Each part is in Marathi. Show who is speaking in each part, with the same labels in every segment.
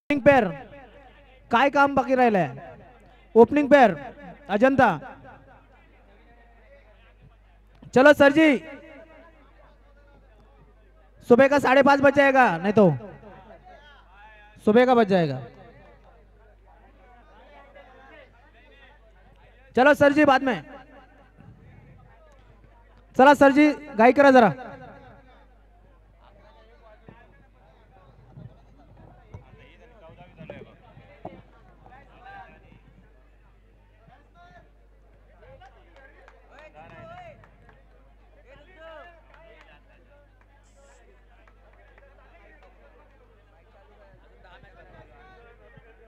Speaker 1: ओपनिंग पेअर काय काम बाकी राहिलंय? ओपनिंग पेअर अजंता, चलो सर जी। सुबह का 5:30 बज जाएगा, नहीं तो सुबह का बज जाएगा। चलो सर जी बाद में। चला सर जी गाई करा जरा।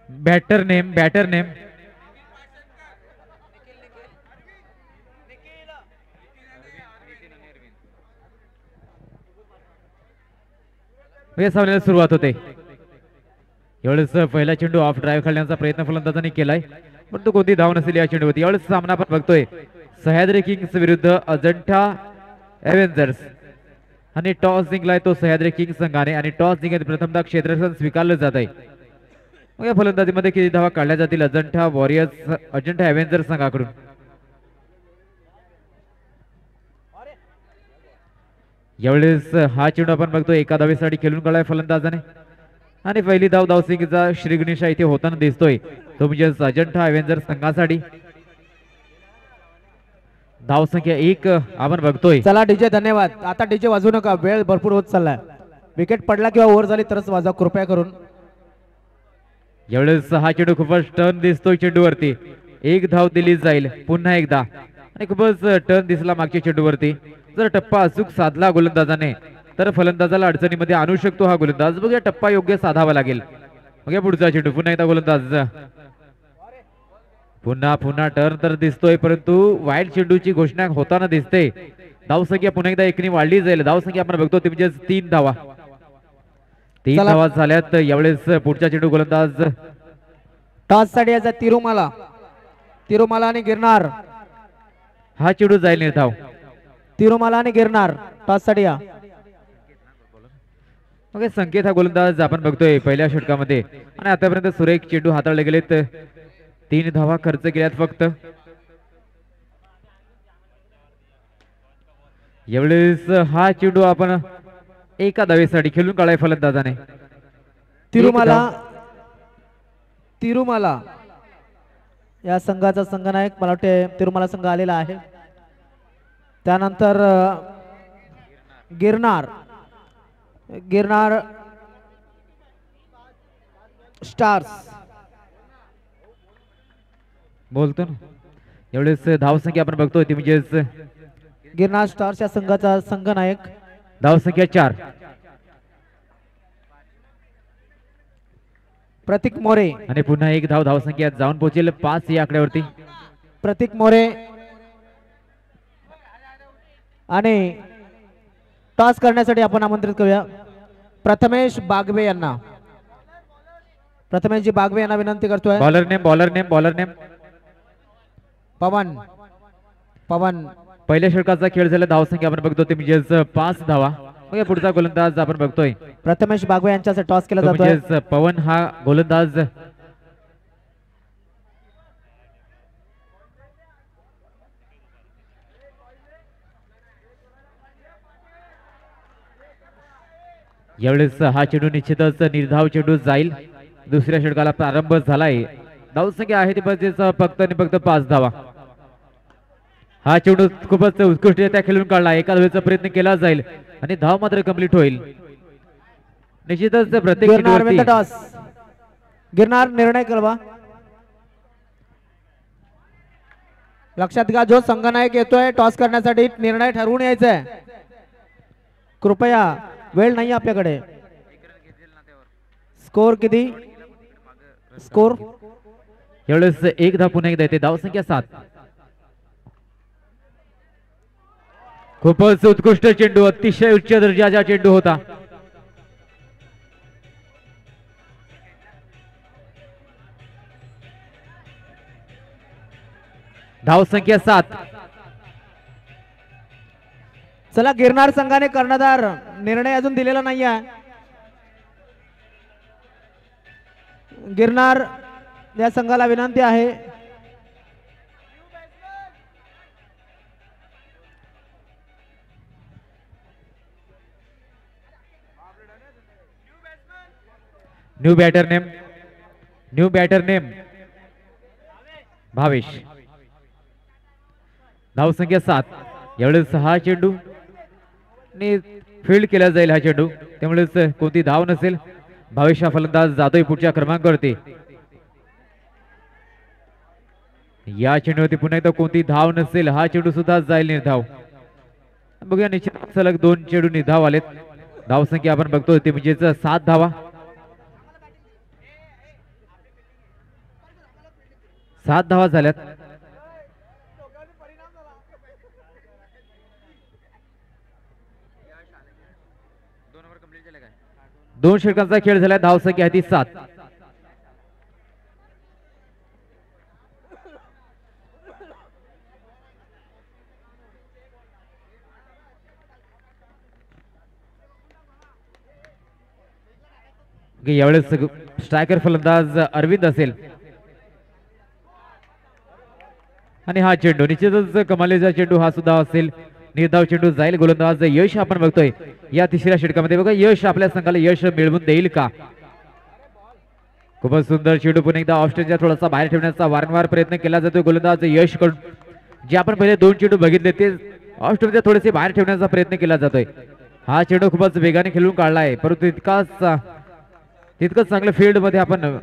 Speaker 2: बैटर नेम सामन्याला सुरुवात होते। एवढेच पहिला चेंडू ऑफ ड्राईव्ह खेळण्याचा प्रयत्न फलंदाजांनी केलाय, पण तो कोणती धाव नसेल या चेंडूवरती। एवढेच सामना आपण बघतोय सह्याद्री किंग्स विरुद्ध अजंठा एव्हेंजर्स आणि टॉस जिंकलाय तो सह्याद्री किंग्स संघाने आणि टॉस जिंकत प्रथमतः क्षेत्ररक्षण स्वीकारलं जात आहे। मग या फलंदाजीमध्ये किती धावा काढल्या जातील अजंठा एव्हेंजर्स संघाकडून? यावेळेस हा चेंडू आपण बघतो एका धावेसाठी खेळून काढलाय फलंदाजाने आणि पहिली धाव धावसिंगचा श्री गणेशा इथे होताना दिसतोय, तो म्हणजे अजंठा एव्हेंजर्स संघासाठी। धावसंख्या 1 आपण बघतोय।
Speaker 1: चला डीजे धन्यवाद, आता डीजे वाजवू नका, वेळ भरपूर होत चाललाय। विकेट पडला किंवा ओव्हर झाली तरच वाजवा कृपया करून।
Speaker 2: यावेळेस हा चेंडू खूपच टर्न दिसतोय चेंडूवरती, 1 धाव दिली जाईल पुन्हा एकदा आणि खूपच टर्न दिसला मागच्या चेंडूवरती। जर टप्पा अचूक साधला गोलंदाजाने तर फलंदाजाला अडचणीमध्ये आणू शकतो हा गोलंदाज। बघूया टप्पा योग्य साधावा लागेल। मग या पुढचा चेंडू पुन्हा एकदा गोलंदाज, पुन्हा टर्न तर दिसतोय परंतु वाईड चेंडूची घोषणा होताना दिसते। धावसंख्या पुन्हा एकदा 1 ने वाढली जाईल। धावसंख्या आपण बघतो ते म्हणजे 3 धावा, 3 धावा झाल्यात। यावेळेस पुढचा चेंडू गोलंदाज
Speaker 1: टॉस साठी याचा तिरुमाला आणि गिरणार।
Speaker 2: हा चेंडू जाईल निर्धाव।
Speaker 1: तिरुमाला आणि गिरणार टॉस साठी या।
Speaker 2: मग संकेत हा गोलंदाज आपण बघतोय पहिल्या षटकामध्ये आणि आतापर्यंत सुरेख चेंडू हाताळले गेलेत, 3 धावा खर्च केल्यात फक्त। यावेळेस हा चेंडू आपण एका धावेसाठी खेळून काढलाय फलंदाजाने।
Speaker 1: तिरुमाला या संघाचा संघनायक मला वाटते तिरुमाला संघ आलेला आहे। त्यानंतर गिरणार स्टार्स
Speaker 2: बोलतो ना। यावेळेस धावसंख्या आपण बघतोय ती म्हणजेच
Speaker 1: गिरणार स्टार्स या संघाचा संघनायक।
Speaker 2: धावसंख्या 4।
Speaker 1: प्रतीक मोरे
Speaker 2: आणि पुन्हा 1 धाव धावसंख्या जाऊन पोहोचेल 5 या आकड्यावरती।
Speaker 1: प्रतीक मोरे आणि टॉस करण्यासाठी आपण आमंत्रित करूया प्रथमेश बागवे यांना। प्रथमेश जी बागवे यांना विनंती करतोय।
Speaker 2: बॉलर नेम
Speaker 1: पवन
Speaker 2: पहिल्या षटकाचा खेळ झाला। धावसंख्या आपण बघतो ते म्हणजे 5 धावा। मग पुढचा गोलंदाज आपण बघतोय
Speaker 1: प्रथमेश बागवे यांच्यासाठी टॉस केला जातोय।
Speaker 2: पवन हा गोलंदाज। यावेळेस हा चेंडू निश्चितच निर्धाव चेंडू जाईल। दुसऱ्या षटकाला प्रारंभ झालाय। धावसंख्या आहे ती फक्त आणि फक्त 5 धावा। हा चेंडू खूपच उत्कृष्टरित्या खेळून काढला, एका धावेचा प्रयत्न केला जाईल आणि धाव मात्र कंप्लीट होईल। निश्चितच प्रत्येक
Speaker 1: गिरणार निर्णय कळवा। लक्षात घ्या जो संघनायक येतोय टॉस करण्यासाठी निर्णय ठरवून यायचा आहे, कृपया वेळ नाही आपल्याकडे। स्कोर किती? स्कोर
Speaker 2: यावेळेस 1 धाव पुन्हा एकदा येते। धावसंख्या 7। खूपच उत्कृष्ट चेंडू, अतिशय उच्च दर्जाचा चेंडू होता। धावसंख्या 7।
Speaker 1: चला गिरणार संघाने कर्णधार निर्णय अजून दिलेला नाही आहे। गिरनार या संघाला विनंती आहे
Speaker 2: न्यू बॅटर नेम भावेश. धावसंख्या 7. यावेळेस हा चेंडू फील्ड केला जाईल हा चेंडू, त्यामुळेच कोणती धाव नसेल. भावेश हा फलंदाज जातोय पुढच्या क्रमांकावरती. या चेंडूवरती पुन्हा एकदा कोणती धाव नसेल, हा चेंडू सुद्धा जाईल निर्धाव. बघूया, निश्चित सलग 2 चेंडू निर्धाव आलेत. धावसंख्या आपण बघतोय ते म्हणजेच 7 धावा. 7 धावा झाल्यात. दोन षटकांचा खेळ झाला. धावसंख्या आहे ती 7. यावेळेस स्ट्रायकर फलंदाज अरविंद असेल आणि हा चेंडू निश्चितच कमालीचा चेंडू हा सुद्धा असेल. निर्धाव चेंडू जाईल. गोलंदाज यश आपण बघतोय या तिसऱ्या षटकामध्ये. बघा, यश आपल्या संघाला यश मिळवून देईल का? खूपच सुंदर चेंडू पुन्हा एकदा ऑस्ट्रेलिया थोडासा बाहेर ठेवण्याचा वारंवार प्रयत्न केला जातोय गोलंदाज यश कडून. जे आपण पहिले 2 चेंडू बघितले ते ऑस्ट्रेलिया थोडेसे बाहेर ठेवण्याचा प्रयत्न केला जातोय. हा चेंडू खूपच वेगाने खेळून काढला आहे, परंतु तितकंच चांगलं फील्ड मध्ये आपण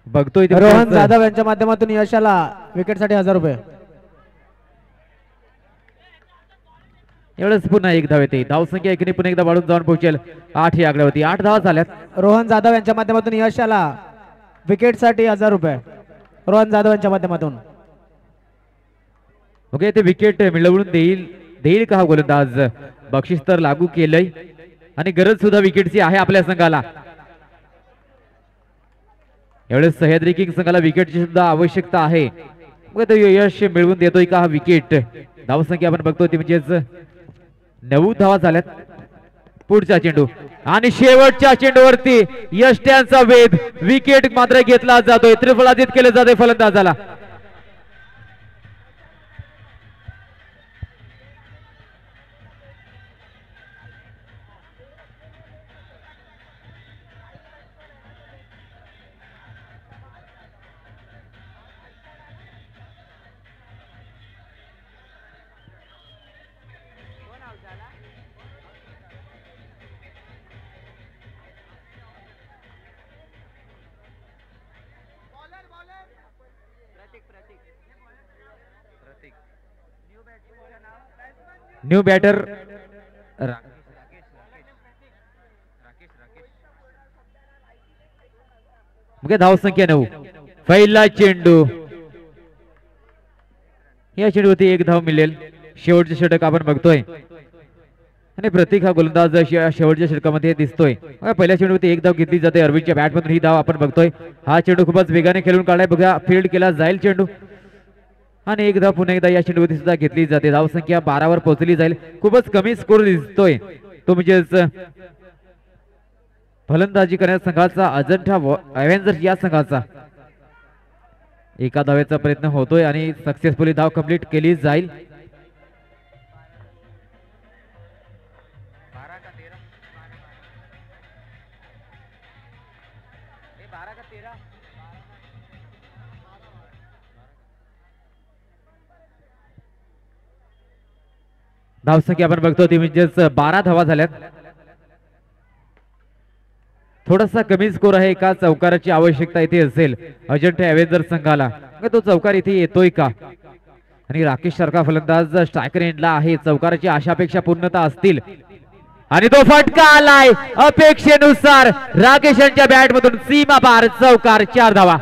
Speaker 2: बघतोय.
Speaker 1: रोहन जाधव यांच्या माध्यमातून यशाला विकेटसाठी 1000 रुपये.
Speaker 2: एवढंच पुन्हा 1 धाव येते. धावसंख्या एकीने पुन्हा एकदा वाढून जाऊन पोहोचेल 8 ही आकड्यावरती. 8 धावा झाल्यात.
Speaker 1: रोहन जाधव यांच्या माध्यमातून यशाला विकेटसाठी 1000 रुपये. रोहन जाधव यांच्या माध्यमातून.
Speaker 2: ओके, ते विकेट मिळवून देईल का हा गोलंदाज? बक्षीस तर लागू केलंय आणि गरज सुद्धा विकेटची आहे आपल्या संघाला. एवढेच सह्याद्री किंग संघाला विकेटची सुद्धा आवश्यकता आहे. मग तो यश मिळवून देतोय का हा विकेट? धावसंख्या आपण बघतोय ती म्हणजेच 9 धावा झाल्यात. पुढचा चेंडू आणि शेवटच्या चेंडूवरती यष्ट्यांचा वेध. विकेट मात्र घेतला जातोय. त्रिफळादित केलं जातोय फलंदाजाला. न्यू बॅटर धावसंख्या 9. पहिला चेंडू. या चेंडूवरती 1 धाव मिळेल. शेवटचे षटक आपण बघतोय आणि प्रतीक हा गोलंदाज शेवटच्या षटकामध्ये दिसतोय. पहिल्या चेंडूवरती 1 धाव घेतली जाते. अरविंदच्या बॅटमधून ही धाव आपण बघतोय. हा चेंडू खूपच वेगाने खेळून काढलाय. बघा, फील्ड केला जाईल चेंडू आणि 1 धाव पुन्हा एकदा या चेंडूवरती सुद्धा घेतली जाते. धावसंख्या 12 वर पोहोचली जाईल. खूपच कमी स्कोर दिसतोय तो म्हणजेच फलंदाजी करण्याच्या संघाचा अजंठा अव्हेंजर्स या संघाचा. 1 धावेचा प्रयत्न होतोय आणि सक्सेसफुली धाव कंप्लीट केली जाईल. धावसंख्या आपण बघतो ती म्हणजेच 12 धावा झाल्यात. थोडासा कमी स्कोर आहे. एका चौकाराची आवश्यकता इथे असेल अजंठा अव्हेंजर संघाला. तो चौकार इथे येतोय का? आणि राकेश सारखा फलंदाज स्ट्रायकर एंडला आहे. चौकाराची आशापेक्षा पूर्णता असतील आणि तो फटका आलाय अपेक्षेनुसार. राकेश यांच्या बॅट मधून सीमा पार चौकार. 4 धावा.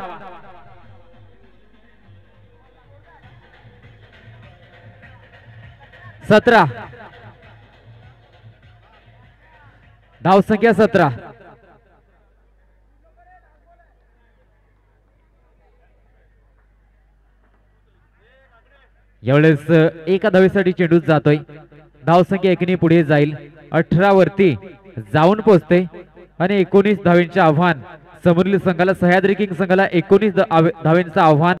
Speaker 2: धावसंख्या 17. यावेळेस 1 धावेसाठी चेंडू जातोय. धावसंख्या एकीने पुढे जाईल. 18 वरती जाऊन पोहोचते आणि 19 धावेंचे आव्हान समोरील संघाला सह्याद्री किंग संघाला 19 धावांचं आव्हान.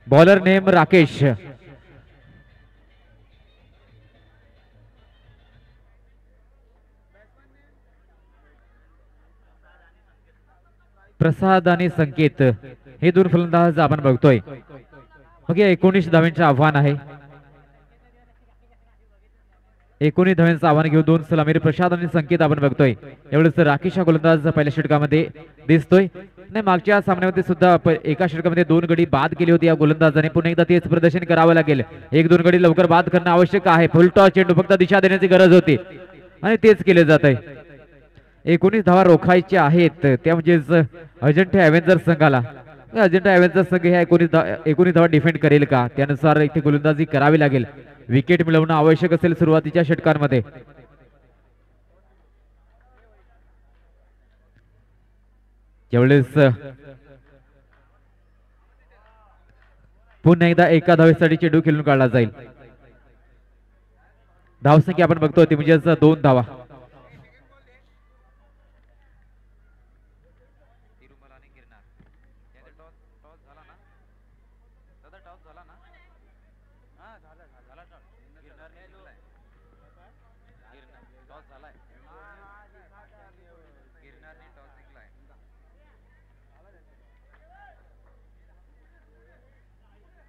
Speaker 2: Bowler name Rakesh. प्रसाद आणि संकेत हे दोन फलंदाज आपण बघतोय. मग 19 धावांचे आव्हान आहे. 19 धावांचं आव्हान घेऊन 2 सलामीर प्रसाद आणि संकेत आपण बघतोय. एवढंच राकेश हा गोलंदाज पहिल्या षटकामध्ये दिसतोय. नाही, मागच्या सामन्यामध्ये सुद्धा एका षटकामध्ये 2 गडी बाद केली होती या गोलंदाजाने. पुन्हा एकदा तेच प्रदर्शन करावं लागेल. 1-2 गडी लवकर बाद करणं आवश्यक आहे. फुल टॉस चेंडू फक्त दिशा देण्याची गरज होती आणि तेच केले जात आहे. 19 धावा रोखायच्या आहेत, त्या म्हणजेच अजिंठा एव्हेंजर्स संघाला. अजिंठा एव्हेंजर्स संघ ह्या 19 धावा डिफेंड करेल का, त्यानुसार इथे गोलंदाजी करावी लागेल. विकेट मिळवणं आवश्यक असेल सुरुवातीच्या षटकांमध्ये. यावेळेस पुन्हा एकदा एका धावेसाठी चेंडू खेळून काढला जाईल. धावसंख्या आपण बघतोय ती म्हणजेच 2 धावा.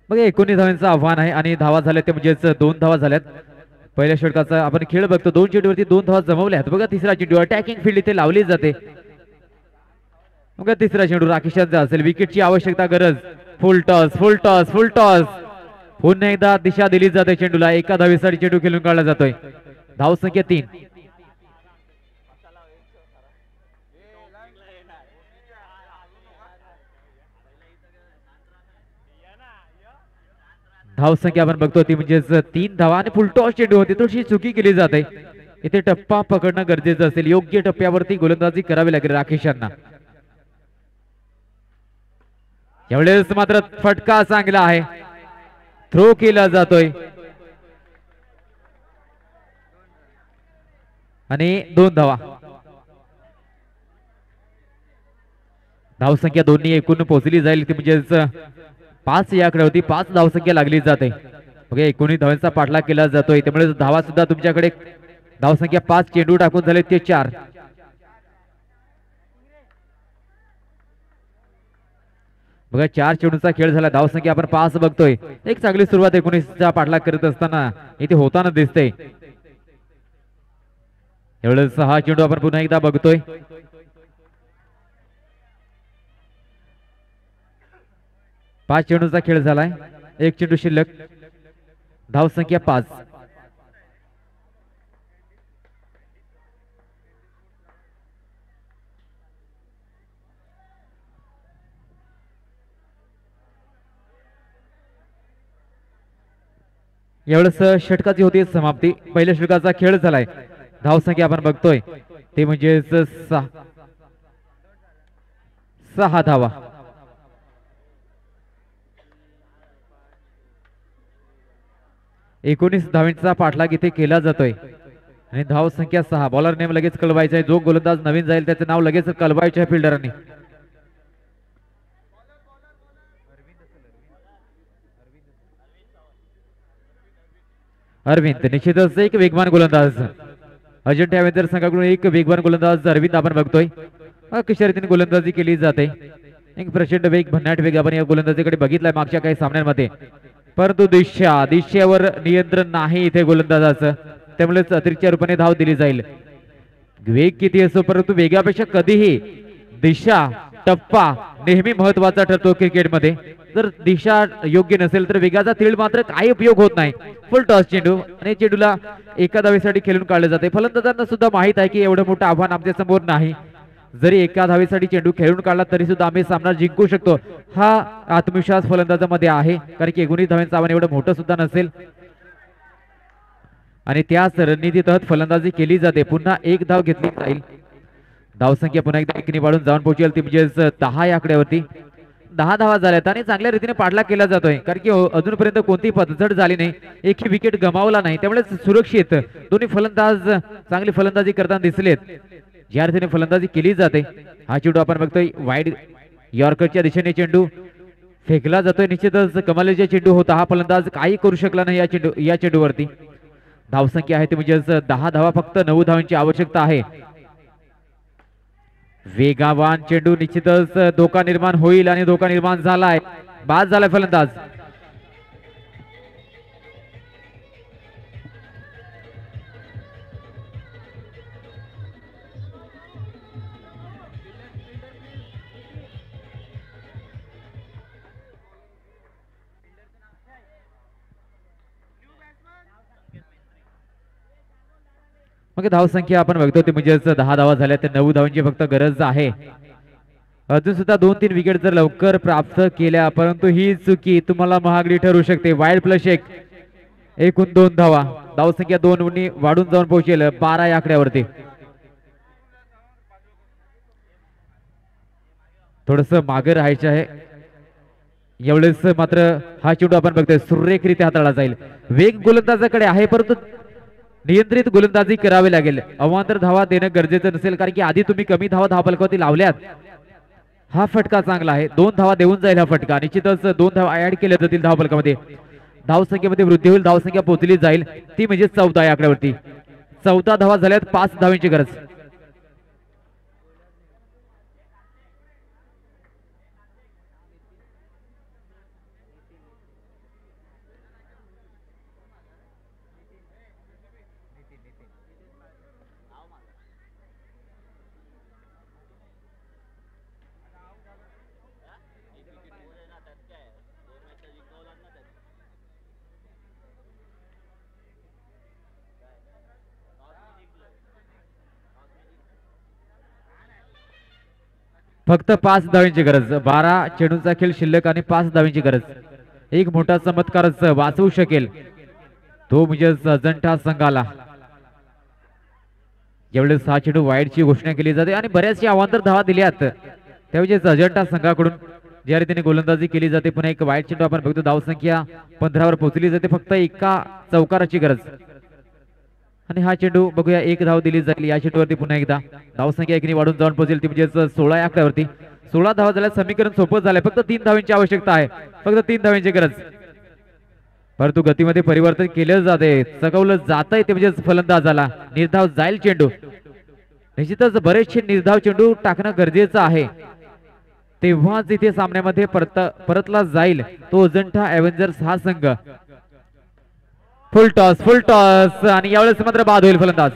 Speaker 2: मग 19 धावांचं आव्हान आहे आणि धावा झाल्या ते म्हणजेच 2 धावा झाल्यात. पहिल्या षटकाचा आपण खेळ बघतो. 2 चेंडूवरती 2 धावा जमवल्यात. बघा तिसरा चेंडू अटॅकिंग फील्ड इथे लावली जाते. बघा तिसरा चेंडू राकेशांचा असेल. विकेटची आवश्यकता गरज. फुल टॉस फुल टॉस फुल टॉस. पुन्हा एकदा दिशा दिली जाते चेंडूला. एका धावेसाठी चेंडू खेळून काढला जातोय. धावसंख्या 3. धावसंख्या आपण बघतो ती म्हणजेच 3 धावा आणि फुल टॉस चेंडू होती. थोडीशी चुकी केली जाते. इथे टप्पा पकडणं गरजेचं असेल. योग्य टप्प्यावरती गोलंदाजी करावी लागेल राकेशांना. यावेळेस मात्र फटका चांगला आहे. थ्रो केला जातोय आणि 2 धावा. धावसंख्या दोन्ही एकूण पोहोचली जाईल ती म्हणजेच 5 याकडे होती. 5 धावसंख्या लागली जाते. ओके, 19 धावांचा पाठलाग केला जातोय. त्यामुळे धावा सुद्धा तुमच्याकडे धावसंख्या 5. चेंडू टाकून झाले ते 4. बघा 4 चेंडूचा खेळ झाला. धावसंख्या आपण 5 बघतोय. एक चांगली सुरुवात 19चा पाठलाग करत असताना इथे होताना दिसते. एवढेच 6 चेंडू आपण पुन्हा एकदा बघतोय. पाच चेंडूचा खेळ झालाय. 1 चेंडू शिल्लक. धावसंख्या 5. एवढंच षटकाची होती समाप्ती. पहिल्या षटकाचा खेळ झालाय. धावसंख्या आपण बघतोय ते म्हणजे 6 धावा. एकोणीस धावांचा पाठलाग इथे केला जातोय आणि धाव संख्या 6. बॉलर नेम लगेच कळवायचा आहे. जो गोलंदाज नवीन जाईल त्याचं नाव लगेच कळवायचं आहे फिल्डरांनी. अरविंद निश्चितच एक वेगवान गोलंदाज. अजिंठा एव्हेंजर्स संघाकडून एक वेगवान गोलंदाज अरविंद आपण बघतोय. अशा रीतीने गोलंदाजी केली जाते. एक प्रचंड वेग, भन्नाट वेग आपण या गोलंदाजीकडे बघितलाय मागच्या काही सामन्यांमध्ये, परंतु दिशेवर नियंत्रण नाही इथे गोलंदाजाचं, त्यामुळेच अतिरिक्त रूपाने धाव दिली जाईल. वेग किती असो परंतु वेगापेक्षा कधीही दिशा, टप्पा नेहमी महत्वाचा ठरतो क्रिकेटमध्ये. जर दिशा योग्य नसेल तर वेगाचा तीळ मात्र काही उपयोग होत नाही. फुल टॉस चेंडू आणि चेंडूला एका धावेसाठी खेळून काढले जाते. फलंदाजांना सुद्धा माहित आहे की एवढं मोठं आव्हान आमच्या समोर नाही, जरी एका धावेसाठी चेंडू खेळून काढला तरी सुद्धा आम्ही सामना जिंकू शकतो, हा आत्मविश्वास फलंदाजामध्ये आहे. कारण की 19 धावांचं आव्हान एवढं मोठं सुद्धा नसेल आणि त्याच रणनीती तहत फलंदाजी केली जाते. पुन्हा एक धाव घेतली जाईल. धावसंख्या पुन्हा एकदा एकने वाढून जाऊन पोहोचेल ती म्हणजेच 10 या आकड्यावरती. 10 धावा झाल्यात आणि चांगल्या रीतीने पाठलाग केला जातोय, कारण की अजूनपर्यंत कोणतीही पतझड झाली नाही, एकही विकेट गमावला नाही, त्यामुळे सुरक्षित दोन्ही फलंदाज चांगली फलंदाजी करताना दिसलेत. ज्या रीतीने फलंदाजी केली जाते, हा चेंडू आपण बघतोय वाईड यॉर्करच्या दिशेने चेंडू फेकला जातोय. निश्चितच कमालीचा चेंडू होता, हा फलंदाज काही करू शकला नाही या चेंडूवरती. धावसंख्या आहे ती म्हणजेच 10 धावा, फक्त 9 धावांची आवश्यकता आहे. वेगावान चेंडू, निश्चितच धोका निर्माण होईल आणि धोका निर्माण झालाय. बाद झालाय फलंदाज. मग धावसंख्या आपण बघतो ते म्हणजेच 10 धावा झाल्या, तर 9 धावांची फक्त गरज आहे. अजून सुद्धा 2-3 विकेट जर लवकर प्राप्त केल्या, परंतु ही चुकी तुम्हाला महागडी ठरू शकते. वाईड प्लस एकूण 2 धावा, धावसंख्या 2 वाढून जाऊन पोहोचेल 12 या आकड्यावरती. थोडस मागे राहायचं आहे यावेळेस, मात्र हा चेंडू आपण बघतोय सुरेखरित्या हाताळला जाईल. वेग गोलंदाजाकडे आहे परंतु नियंत्रित गोलंदाजी करावी लागेल. अवांतर धावा देणं गरजेचं नसेल, कारण की आधी तुम्ही कमी धावा धावफलकावरती लावल्यात. हा फटका चांगला आहे, 2 धावा देऊन जाईल हा फटका. निश्चितच 2 धावा ऍड केल्या जातील धावफलकामध्ये, धावसंख्येमध्ये वृद्धी होईल, धावसंख्या पोहोचली जाईल ती म्हणजे 14 या आकड्यावरती. 14 धावा झाल्यात, 5 धावांची गरज. फक्त 5 धावांची गरज. 12 चेंडूचा खेळ शिल्लक आणि 5 धावांची गरज. एक मोठा चमत्कारच वाचवू शकेल तो म्हणजे अजंठा संघाला. ज्यावेळेस 6 चेंडू वाईडची घोषणा केली जाते आणि बऱ्याचशा अवांतर धावा दिल्यात, त्यावेळेस अजंठा संघाकडून ज्या रीतीने गोलंदाजी केली जाते. पुन्हा एक वाईड चेंडू आपण बघतो, धावसंख्या 15 वर पोहोचली जाते, फक्त एका चौकाराची गरज. आणि हा चेंडू बघूया, 1 धाव दिली जाईल या चेंडूवरती. पुन्हा एकदा धावसंख्या एकने वाढून जाऊन पोहोचेल ती म्हणजे 16 या आकड्यावरती. 16 धावा झाल्या, समीकरण सोपं झालंय. फक्त 3 धावांची आवश्यकता आहे, फक्त 3 धावांची गरज. परंतु गतीमध्ये परिवर्तन केलं जाते, चकवलं जातंय ते म्हणजे फलंदाजाला. निर्धाव जाईल चेंडू, निश्चितच बरेचसे निर्धाव चेंडू टाकणं गरजेचं आहे, तेव्हाच इथे सामन्यामध्ये परतला जाईल तो अजंठा एव्हेंजर्स हा संघ. फुल टॉस आणि यावेळेस मात्र बाद होईल फलंदाज.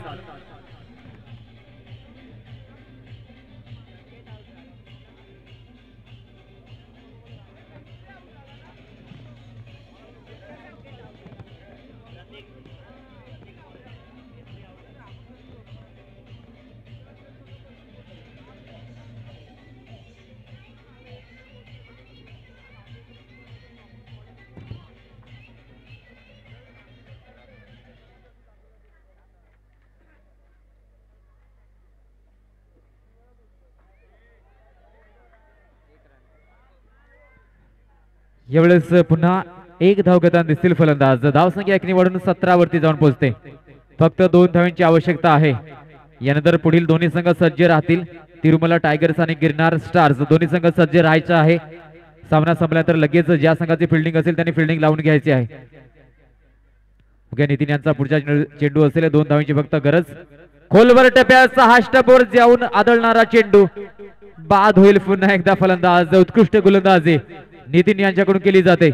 Speaker 2: यावेळेस पुन्हा 1 धाव घेताना दिसतील फलंदाज. धावसंख्या एकने वाढून 17 वरती जाऊन पोहोचते, फक्त 2 धावांची आवश्यकता आहे. यानंतर पुढील दोन्ही संघ सज्ज राहतील, तिरुमला टायगर्स आणि गिरनार स्टार्स. दोन्ही संघ सज्ज राहायचे आहे. सामना संपल्यानंतर लगेच ज्या संघाची फिल्डिंग असेल त्यांनी फिल्डिंग लावून घ्यायची आहे. नितीन यांचा पुढच्या चेंडू असलेल्या 2 धावांची फक्त गरज. खोलवर टप्प्याचा हाष्टपोर जाऊन आदळणारा चेंडू बाद होईल. पुन्हा एकदा फलंदाज उत्कृष्ट गोलंदाजी नितीन यांच्याकडून केली जाते.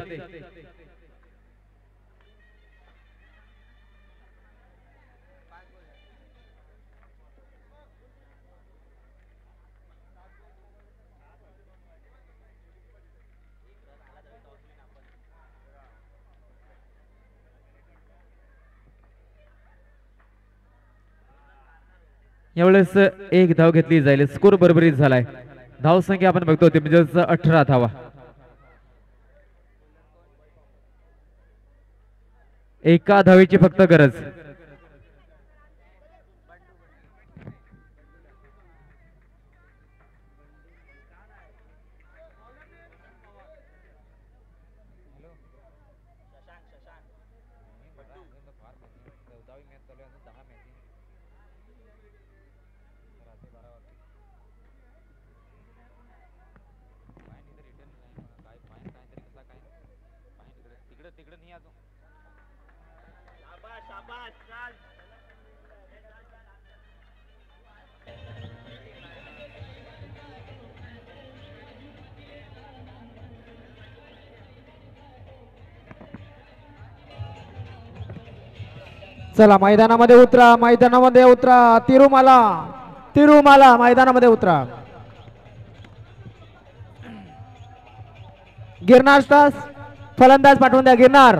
Speaker 2: यावेळेस 1 धाव घेतली जाईल. स्कोर बरोबरीत झालाय. धावसंख्या आपण बघतो ते म्हणजे 18 धावा. एका धावेची फक्त गरज.
Speaker 1: चला मैदानामध्ये उतरा, मैदानामध्ये उतरा. तिरुमाला, तिरुमाला मैदानामध्ये उतरा. गिरनार स्टार्स फलंदाज पाठवून द्या. गिरनार